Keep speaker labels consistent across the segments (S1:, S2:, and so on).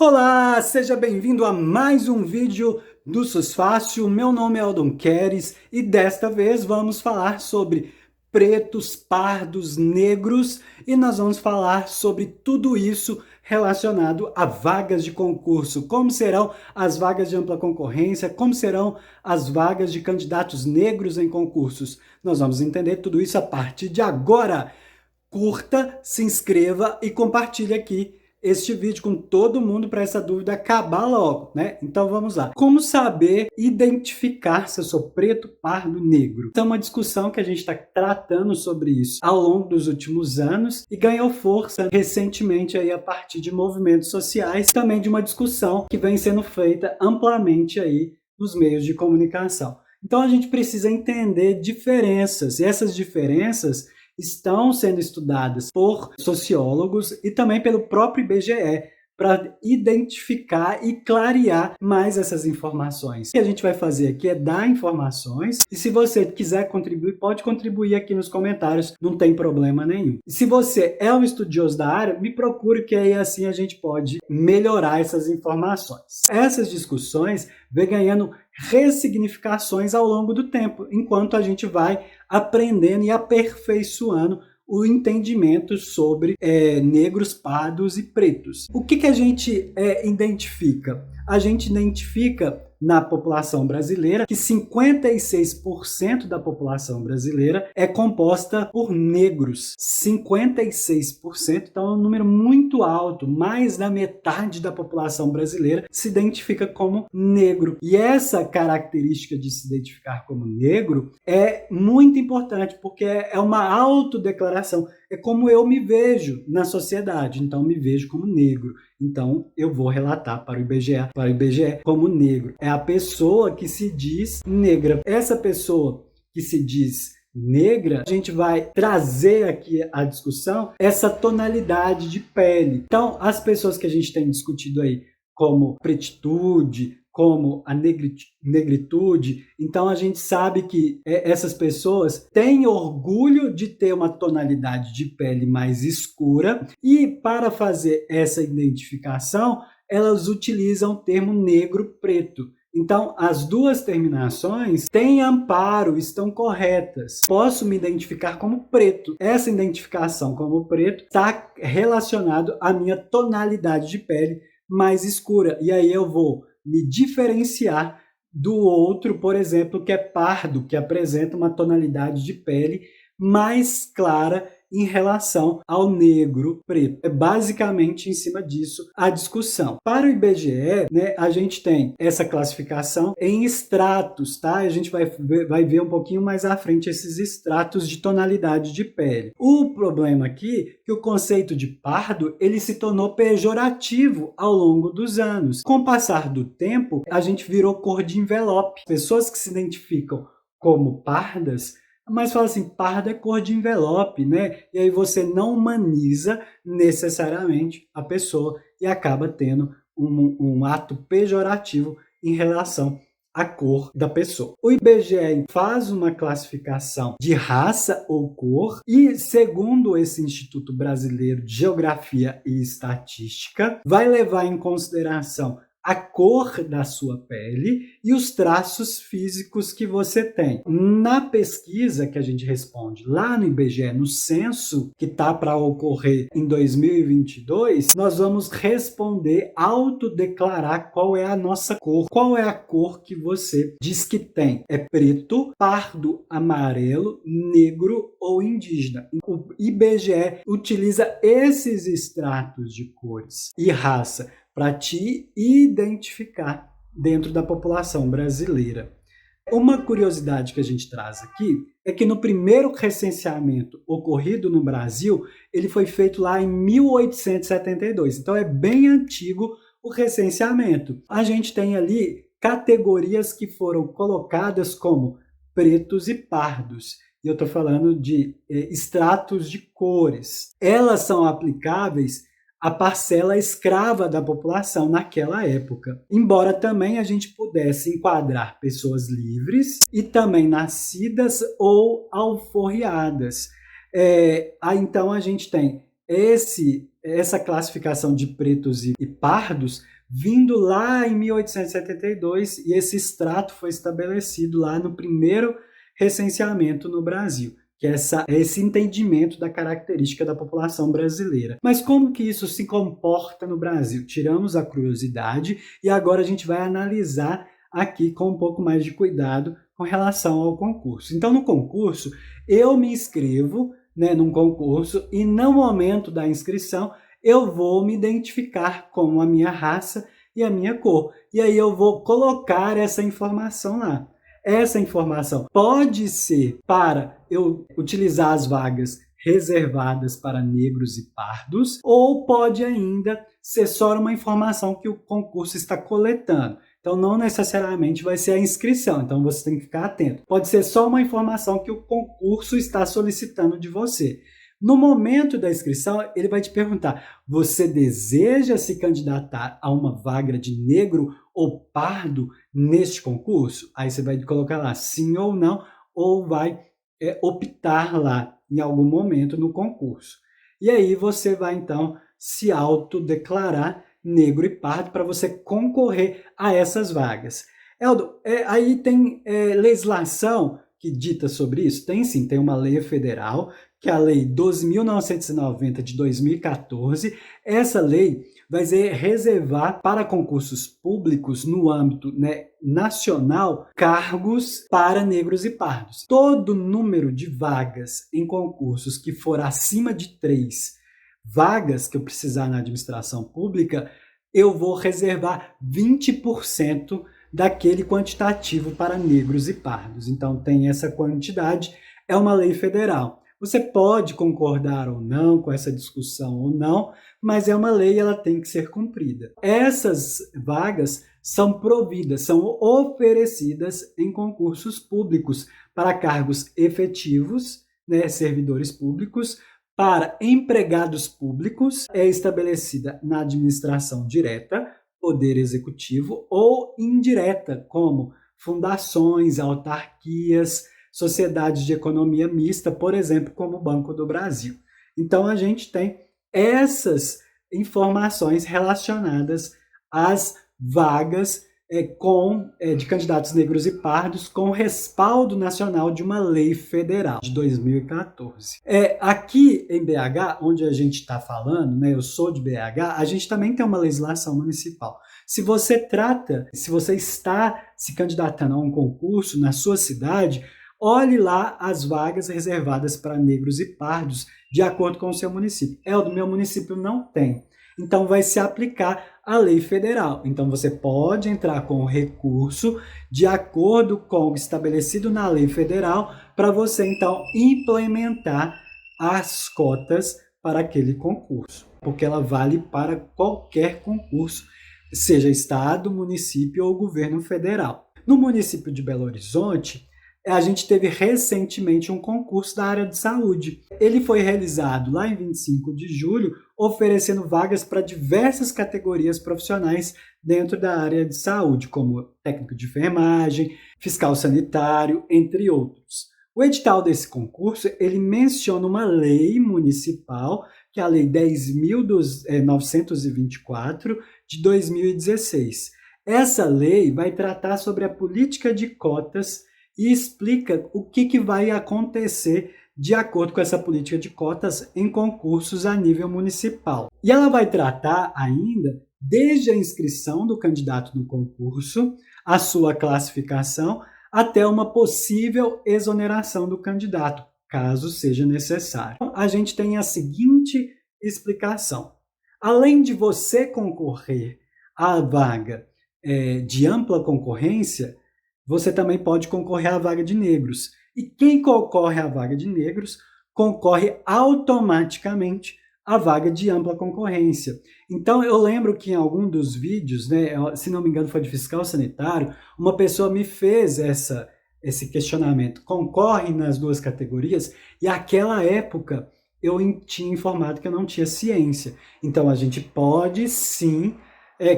S1: Olá, seja bem-vindo a mais um vídeo do SUS Fácil. Meu nome é Aldon Queres e desta vez vamos falar sobre pretos, pardos, negros e nós vamos falar sobre tudo isso relacionado a vagas de concurso. Como serão as vagas de ampla concorrência, como serão as vagas de candidatos negros em concursos. Nós vamos entender tudo isso a partir de agora. Curta, se inscreva e compartilhe aqui este vídeo com todo mundo para essa dúvida acabar logo, né? Então vamos lá. Como saber identificar se eu sou preto, pardo, negro? Então é uma discussão que a gente está tratando sobre isso ao longo dos últimos anos e ganhou força recentemente aí a partir de movimentos sociais, também de uma discussão que vem sendo feita amplamente aí nos meios de comunicação. Então a gente precisa entender diferenças, e essas diferenças estão sendo estudadas por sociólogos e também pelo próprio IBGE para identificar e clarear mais essas informações. O que a gente vai fazer aqui é dar informações e se você quiser contribuir, pode contribuir aqui nos comentários, não tem problema nenhum. E se você é um estudioso da área, me procure que aí assim a gente pode melhorar essas informações. Essas discussões vêm ganhando ressignificações ao longo do tempo, enquanto a gente vai aprendendo e aperfeiçoando o entendimento sobre negros, pardos e pretos. O que a gente identifica? A gente identifica na população brasileira que 56% da população brasileira é composta por negros. 56%, então é um número muito alto, mais da metade da população brasileira se identifica como negro. E essa característica de se identificar como negro é muito importante, porque é uma autodeclaração, é como eu me vejo na sociedade, então me vejo como negro. Então, eu vou relatar para o IBGE como negro. É a pessoa que se diz negra. Essa pessoa que se diz negra, a gente vai trazer aqui a discussão essa tonalidade de pele. Então, as pessoas que a gente tem discutido aí como pretitude, como a negritude, então a gente sabe que essas pessoas têm orgulho de ter uma tonalidade de pele mais escura e para fazer essa identificação, elas utilizam o termo negro-preto. Então, as duas terminações têm amparo, estão corretas. Posso me identificar como preto. Essa identificação como preto está relacionado à minha tonalidade de pele mais escura. E aí eu vou me diferenciar do outro, por exemplo, que é pardo, que apresenta uma tonalidade de pele mais clara em relação ao negro preto. É basicamente em cima disso a discussão. Para o IBGE, né, a gente tem essa classificação em estratos, tá? A gente vai ver um pouquinho mais à frente esses estratos de tonalidade de pele. O problema aqui é que o conceito de pardo ele se tornou pejorativo ao longo dos anos. Com o passar do tempo, a gente virou cor de envelope. Pessoas que se identificam como pardas mas fala assim, pardo é cor de envelope, né? E aí você não humaniza necessariamente a pessoa e acaba tendo um ato pejorativo em relação à cor da pessoa. O IBGE faz uma classificação de raça ou cor e, segundo esse Instituto Brasileiro de Geografia e Estatística, vai levar em consideração a cor da sua pele e os traços físicos que você tem. Na pesquisa que a gente responde lá no IBGE, no censo que está para ocorrer em 2022, nós vamos responder, autodeclarar qual é a nossa cor. Qual é a cor que você diz que tem? É preto, pardo, amarelo, negro ou indígena. O IBGE utiliza esses extratos de cores e raça para te identificar dentro da população brasileira. Uma curiosidade que a gente traz aqui é que no primeiro recenseamento ocorrido no Brasil, ele foi feito lá em 1872, então é bem antigo o recenseamento. A gente tem ali categorias que foram colocadas como pretos e pardos, e eu estou falando de estratos de cores. Elas são aplicáveis a parcela escrava da população naquela época. Embora também a gente pudesse enquadrar pessoas livres e também nascidas ou alforriadas. Então a gente tem essa classificação de pretos e pardos vindo lá em 1872, e esse extrato foi estabelecido lá no primeiro recenseamento no Brasil, que é esse entendimento da característica da população brasileira. Mas como que isso se comporta no Brasil? Tiramos a curiosidade e agora a gente vai analisar aqui com um pouco mais de cuidado com relação ao concurso. Então, no concurso, eu me inscrevo, né, num concurso, e no momento da inscrição eu vou me identificar com a minha raça e a minha cor. E aí eu vou colocar essa informação lá. Essa informação pode ser para eu utilizar as vagas reservadas para negros e pardos, ou pode ainda ser só uma informação que o concurso está coletando. Então, não necessariamente vai ser a inscrição, então você tem que ficar atento. Pode ser só uma informação que o concurso está solicitando de você. No momento da inscrição, ele vai te perguntar: você deseja se candidatar a uma vaga de negro ou pardo neste concurso? Aí você vai colocar lá sim ou não, ou vai optar lá em algum momento no concurso. E aí você vai, então, se autodeclarar negro e pardo para você concorrer a essas vagas. Eldo, aí tem legislação que dita sobre isso? Tem sim, tem uma lei federal, que é a Lei 12.990 de 2014. Essa lei vai reservar para concursos públicos no âmbito, né, nacional, cargos para negros e pardos. Todo número de vagas em concursos que for acima de 3 vagas que eu precisar na administração pública, eu vou reservar 20% daquele quantitativo para negros e pardos. Então, tem essa quantidade, é uma lei federal. Você pode concordar ou não com essa discussão ou não, mas é uma lei e ela tem que ser cumprida. Essas vagas são providas, são oferecidas em concursos públicos para cargos efetivos, né, servidores públicos, para empregados públicos, é estabelecida na administração direta, poder executivo, ou indireta, como fundações, autarquias, sociedades de economia mista, por exemplo, como o Banco do Brasil. Então, a gente tem essas informações relacionadas às vagas de candidatos negros e pardos com respaldo nacional de uma lei federal de 2014. Aqui em BH, onde a gente está falando, né, eu sou de BH, a gente também tem uma legislação municipal. Se você está se candidatando a um concurso na sua cidade, olhe lá as vagas reservadas para negros e pardos de acordo com o seu município. Do meu município não tem. Então, vai se aplicar a lei federal. Então, você pode entrar com o recurso de acordo com o estabelecido na lei federal para você, então, implementar as cotas para aquele concurso, porque ela vale para qualquer concurso, seja estado, município ou governo federal. No município de Belo Horizonte, a gente teve recentemente um concurso da área de saúde. Ele foi realizado lá em 25 de julho, oferecendo vagas para diversas categorias profissionais dentro da área de saúde, como técnico de enfermagem, fiscal sanitário, entre outros. O edital desse concurso, ele menciona uma lei municipal, que é a Lei 10.924, de 2016. Essa lei vai tratar sobre a política de cotas e explica o que vai acontecer de acordo com essa política de cotas em concursos a nível municipal. E ela vai tratar ainda desde a inscrição do candidato no concurso, a sua classificação, até uma possível exoneração do candidato, caso seja necessário. A gente tem a seguinte explicação. Além de você concorrer à vaga de ampla concorrência, você também pode concorrer à vaga de negros. E quem concorre à vaga de negros, concorre automaticamente à vaga de ampla concorrência. Então, eu lembro que em algum dos vídeos, né, se não me engano foi de fiscal sanitário, uma pessoa me fez esse questionamento. Concorre nas duas categorias? E naquela época, eu tinha informado que eu não tinha ciência. Então, a gente pode, sim,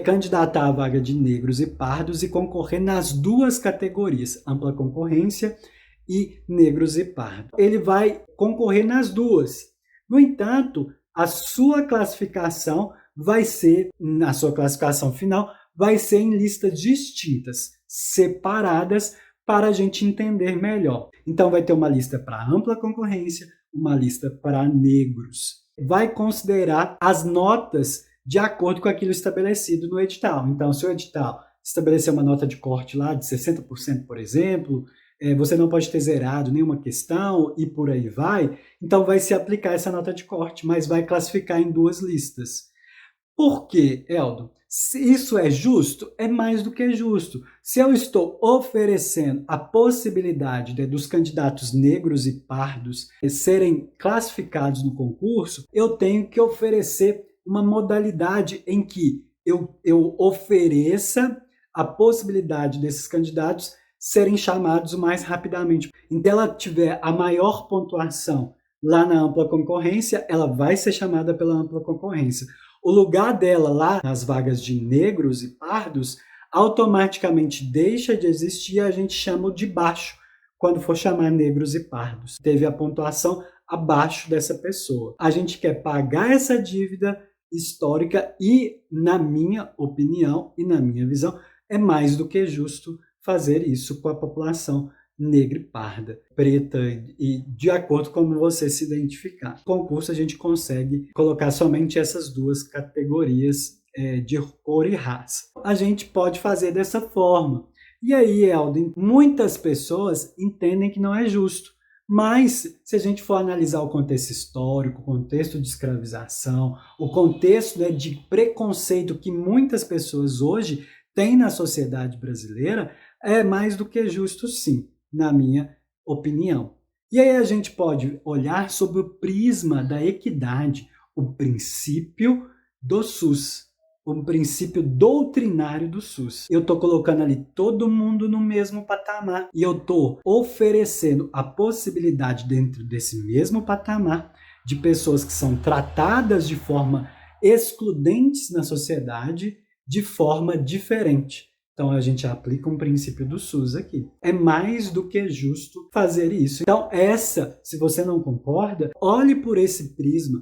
S1: candidatar à vaga de negros e pardos e concorrer nas duas categorias, ampla concorrência e negros e pardos. Ele vai concorrer nas duas. No entanto, a sua classificação vai ser, na sua classificação final, vai ser em listas distintas, separadas, para a gente entender melhor. Então vai ter uma lista para ampla concorrência, uma lista para negros. Vai considerar as notas de acordo com aquilo estabelecido no edital. Então, se o edital estabelecer uma nota de corte lá de 60%, por exemplo, você não pode ter zerado nenhuma questão e por aí vai, então vai se aplicar essa nota de corte, mas vai classificar em 2 listas. Por quê, Eldo? Se isso é justo, é mais do que justo. Se eu estou oferecendo a possibilidade dos candidatos negros e pardos serem classificados no concurso, eu tenho que oferecer uma modalidade em que eu ofereça a possibilidade desses candidatos serem chamados o mais rapidamente. Então, ela tiver a maior pontuação lá na ampla concorrência, ela vai ser chamada pela ampla concorrência. O lugar dela lá nas vagas de negros e pardos automaticamente deixa de existir e a gente chama o de baixo quando for chamar negros e pardos. Teve a pontuação abaixo dessa pessoa. A gente quer pagar essa dívida histórica e, na minha opinião e na minha visão, é mais do que justo fazer isso com a população negra e parda, preta e de acordo com como você se identificar. No concurso a gente consegue colocar somente essas 2 categorias de cor e raça. A gente pode fazer dessa forma. E aí, Elden, muitas pessoas entendem que não é justo. Mas, se a gente for analisar o contexto histórico, o contexto de escravização, o contexto de preconceito que muitas pessoas hoje têm na sociedade brasileira, é mais do que justo, sim, na minha opinião. E aí a gente pode olhar sobre o prisma da equidade, o princípio do SUS, o princípio doutrinário do SUS. Eu estou colocando ali todo mundo no mesmo patamar e eu estou oferecendo a possibilidade dentro desse mesmo patamar de pessoas que são tratadas de forma excludentes na sociedade de forma diferente. Então, a gente aplica um princípio do SUS aqui. É mais do que justo fazer isso. Então, se você não concorda, olhe por esse prisma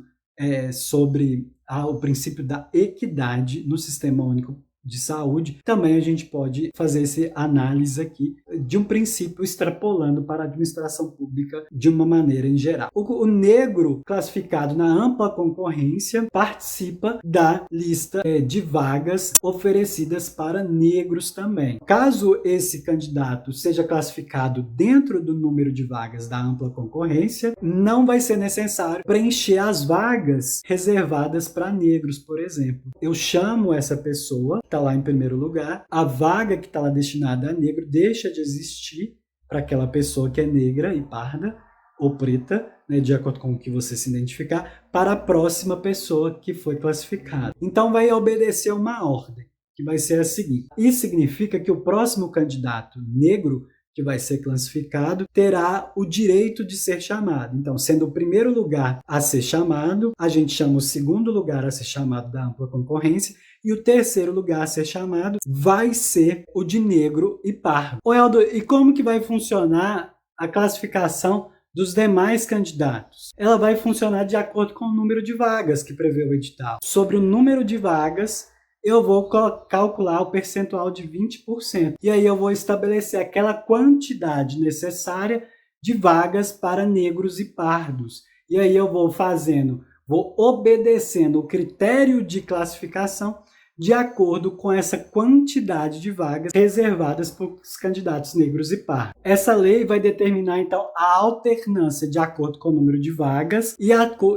S1: sobre o princípio da equidade no Sistema Único de Saúde. Também a gente pode fazer essa análise aqui de um princípio extrapolando para a administração pública de uma maneira em geral. O negro classificado na ampla concorrência participa da lista de vagas oferecidas para negros também. Caso esse candidato seja classificado dentro do número de vagas da ampla concorrência, não vai ser necessário preencher as vagas reservadas para negros, por exemplo. Eu chamo essa pessoa, está lá em primeiro lugar, a vaga que está lá destinada a negro deixa de existir para aquela pessoa que é negra e parda ou preta, né, de acordo com o que você se identificar, para a próxima pessoa que foi classificada. Então vai obedecer uma ordem, que vai ser a seguinte. Isso significa que o próximo candidato negro que vai ser classificado terá o direito de ser chamado. Então, sendo o primeiro lugar a ser chamado, a gente chama o segundo lugar a ser chamado da ampla concorrência, e o terceiro lugar a ser chamado vai ser o de negro e pardo. Ô Eldo, e como que vai funcionar a classificação dos demais candidatos? Ela vai funcionar de acordo com o número de vagas que prevê o edital. Sobre o número de vagas, eu vou calcular o percentual de 20%. E aí eu vou estabelecer aquela quantidade necessária de vagas para negros e pardos. E aí eu vou obedecendo o critério de classificação de acordo com essa quantidade de vagas reservadas para os candidatos negros e pardos. Essa lei vai determinar, então, a alternância de acordo com o número de vagas e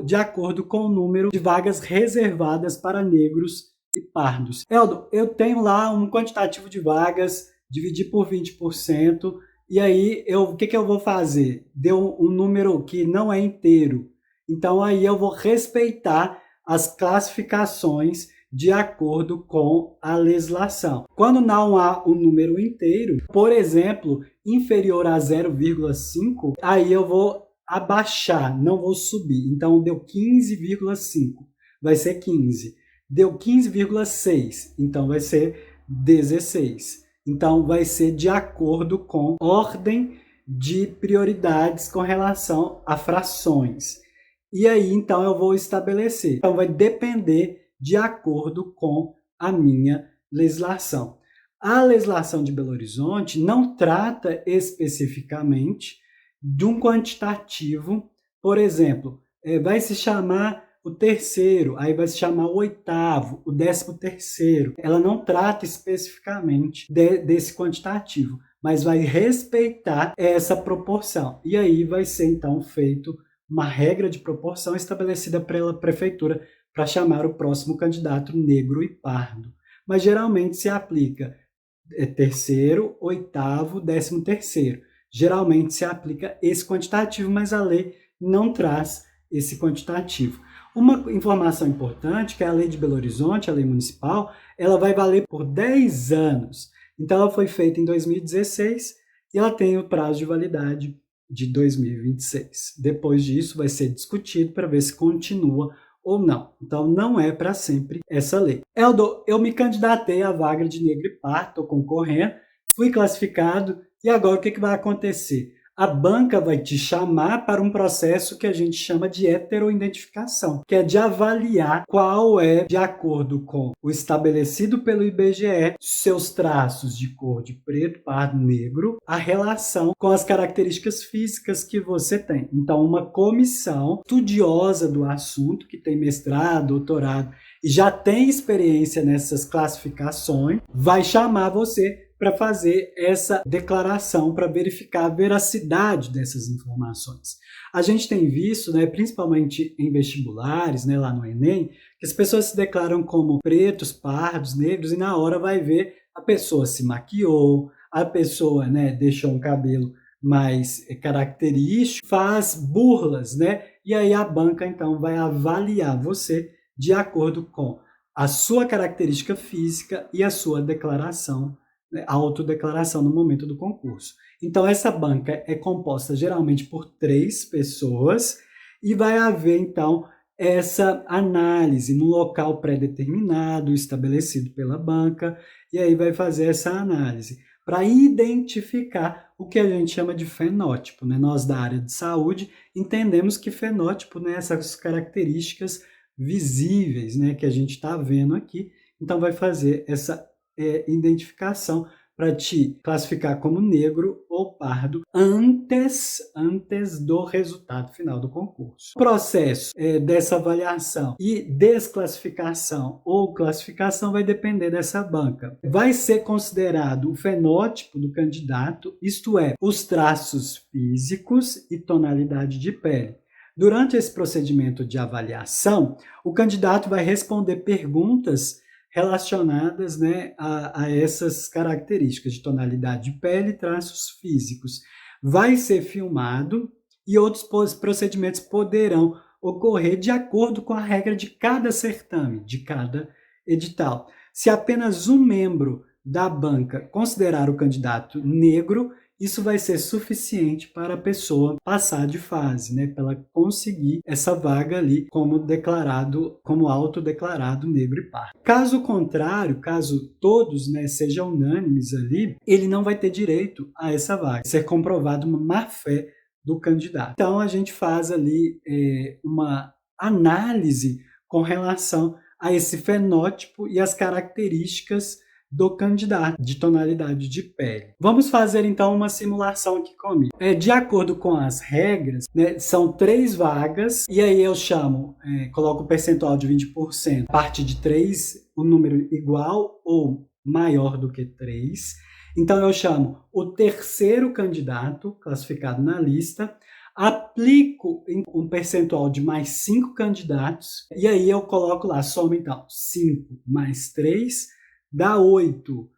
S1: de acordo com o número de vagas reservadas para negros e pardos. Eldo, eu tenho lá um quantitativo de vagas, dividir por 20%, e aí o que eu vou fazer? Deu um número que não é inteiro. Então aí eu vou respeitar as classificações de acordo com a legislação. Quando não há um número inteiro, por exemplo, inferior a 0,5, aí eu vou abaixar, não vou subir. Então deu 15,5, vai ser 15. Deu 15,6, então vai ser 16. Então vai ser de acordo com ordem de prioridades com relação a frações. E aí, então, eu vou estabelecer. Então vai depender de acordo com a minha legislação. A legislação de Belo Horizonte não trata especificamente de um quantitativo, por exemplo, vai se chamar o terceiro, aí vai se chamar o oitavo, o 13º. Ela não trata especificamente desse quantitativo, mas vai respeitar essa proporção. E aí vai ser, então, feito uma regra de proporção estabelecida pela prefeitura para chamar o próximo candidato negro e pardo. Mas geralmente se aplica terceiro, oitavo, 13º. Geralmente se aplica esse quantitativo, mas a lei não traz esse quantitativo. Uma informação importante, que é a lei de Belo Horizonte, a lei municipal, ela vai valer por 10 anos. Então, ela foi feita em 2016 e ela tem o prazo de validade de 2026. Depois disso, vai ser discutido para ver se continua ou não. Então, não é para sempre essa lei. Eldo, eu me candidatei à vaga de negro e pardo, estou concorrendo, fui classificado, e agora o que vai acontecer? A banca vai te chamar para um processo que a gente chama de heteroidentificação, que é de avaliar qual é, de acordo com o estabelecido pelo IBGE, seus traços de cor de preto, pardo, negro, a relação com as características físicas que você tem. Então, uma comissão estudiosa do assunto, que tem mestrado, doutorado e já tem experiência nessas classificações, vai chamar você para fazer essa declaração, para verificar a veracidade dessas informações. A gente tem visto, principalmente em vestibulares, lá no Enem, que as pessoas se declaram como pretos, pardos, negros, e na hora vai ver a pessoa se maquiou, a pessoa deixou um cabelo mais característico, faz burlas, e aí a banca então vai avaliar você de acordo com a sua característica física e a sua declaração, a autodeclaração no momento do concurso. Então, essa banca é composta geralmente por 3 pessoas e vai haver, então, essa análise no local pré-determinado, estabelecido pela banca, e aí vai fazer essa análise para identificar o que a gente chama de fenótipo. Nós, da área de saúde, entendemos que fenótipo, essas características visíveis, que a gente está vendo aqui, então vai fazer essa identificação para te classificar como negro ou pardo antes do resultado final do concurso. O processo dessa avaliação e desclassificação ou classificação vai depender dessa banca. Vai ser considerado o fenótipo do candidato, isto é, os traços físicos e tonalidade de pele. Durante esse procedimento de avaliação, o candidato vai responder perguntas relacionadas a essas características de tonalidade de pele e traços físicos. Vai ser filmado e outros procedimentos poderão ocorrer de acordo com a regra de cada certame, de cada edital. Se apenas um membro da banca considerar o candidato negro, isso vai ser suficiente para a pessoa passar de fase, para ela conseguir essa vaga ali como autodeclarado negro e pardo. Caso contrário, caso todos sejam unânimes ali, ele não vai ter direito a essa vaga, ser comprovado uma má-fé do candidato. Então, a gente faz ali uma análise com relação a esse fenótipo e as características do candidato, de tonalidade de pele. Vamos fazer então uma simulação aqui comigo. De acordo com as regras, são 3 vagas, e aí eu coloco o percentual de 20%, parte de 3, o número igual ou maior do que 3. Então eu chamo o terceiro candidato classificado na lista, aplico um percentual de mais 5 candidatos, e aí eu coloco lá, soma então 5 mais 3, dá 8.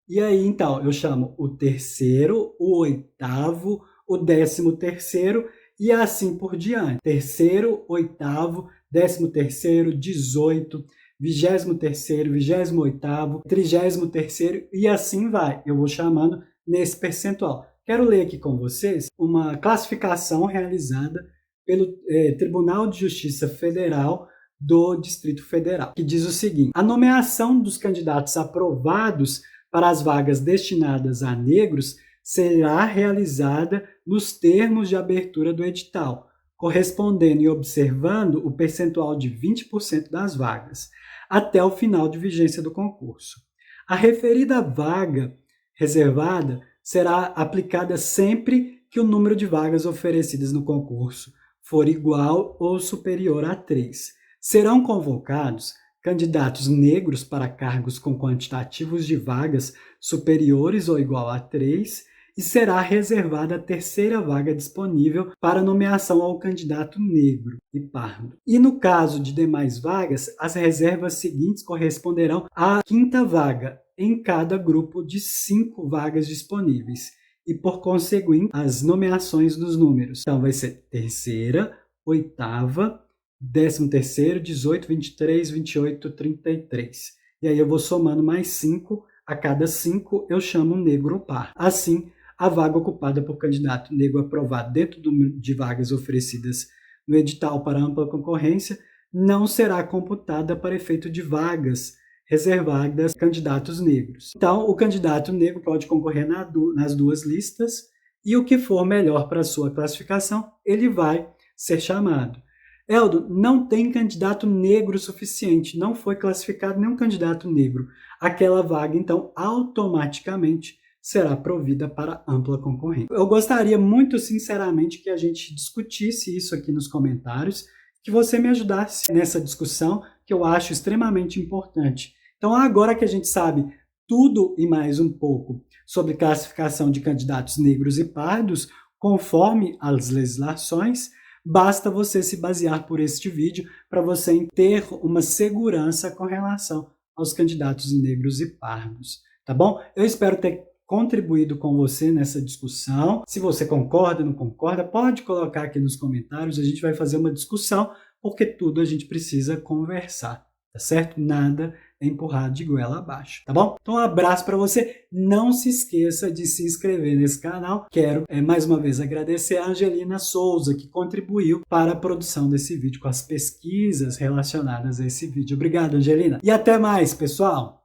S1: E aí, então, eu chamo o terceiro, o oitavo, o 13º e assim por diante. Terceiro, oitavo, 13º, 18, 23º, 28º, 33º e assim vai. Eu vou chamando nesse percentual. Quero ler aqui com vocês uma classificação realizada pelo Tribunal de Justiça Federal do Distrito Federal, que diz o seguinte: a nomeação dos candidatos aprovados para as vagas destinadas a negros será realizada nos termos de abertura do edital, correspondendo e observando o percentual de 20% das vagas. até o final de vigência do concurso. A referida vaga reservada será aplicada sempre que o número de vagas oferecidas no concurso for igual ou superior a 3. Serão convocados candidatos negros para cargos com quantitativos de vagas superiores ou igual a 3 e será reservada a terceira vaga disponível para nomeação ao candidato negro e pardo. E no caso de demais vagas, as reservas seguintes corresponderão à quinta vaga em cada grupo de 5 vagas disponíveis e, por conseguinte, as nomeações dos números. Então, vai ser terceira, oitava, 13º, 18, 23, 28, 33. E aí eu vou somando mais 5, a cada 5 eu chamo negro par. Assim, a vaga ocupada por candidato negro aprovado dentro de vagas oferecidas no edital para ampla concorrência não será computada para efeito de vagas reservadas a candidatos negros. Então, o candidato negro pode concorrer nas duas listas e o que for melhor para a sua classificação, ele vai ser chamado. Eldo, não tem candidato negro suficiente, não foi classificado nenhum candidato negro. Aquela vaga, então, automaticamente será provida para ampla concorrência. Eu gostaria muito sinceramente que a gente discutisse isso aqui nos comentários, que você me ajudasse nessa discussão, que eu acho extremamente importante. Então, agora que a gente sabe tudo e mais um pouco sobre classificação de candidatos negros e pardos, conforme as legislações, basta você se basear por este vídeo para você ter uma segurança com relação aos candidatos negros e pardos, tá bom? Eu espero ter contribuído com você nessa discussão. Se você concorda, não concorda, pode colocar aqui nos comentários, a gente vai fazer uma discussão, porque tudo a gente precisa conversar, tá certo? Nada é empurrado de goela abaixo, tá bom? Então um abraço para você, não se esqueça de se inscrever nesse canal. Quero mais uma vez agradecer a Angelina Souza, que contribuiu para a produção desse vídeo, com as pesquisas relacionadas a esse vídeo. Obrigado, Angelina, e até mais, pessoal!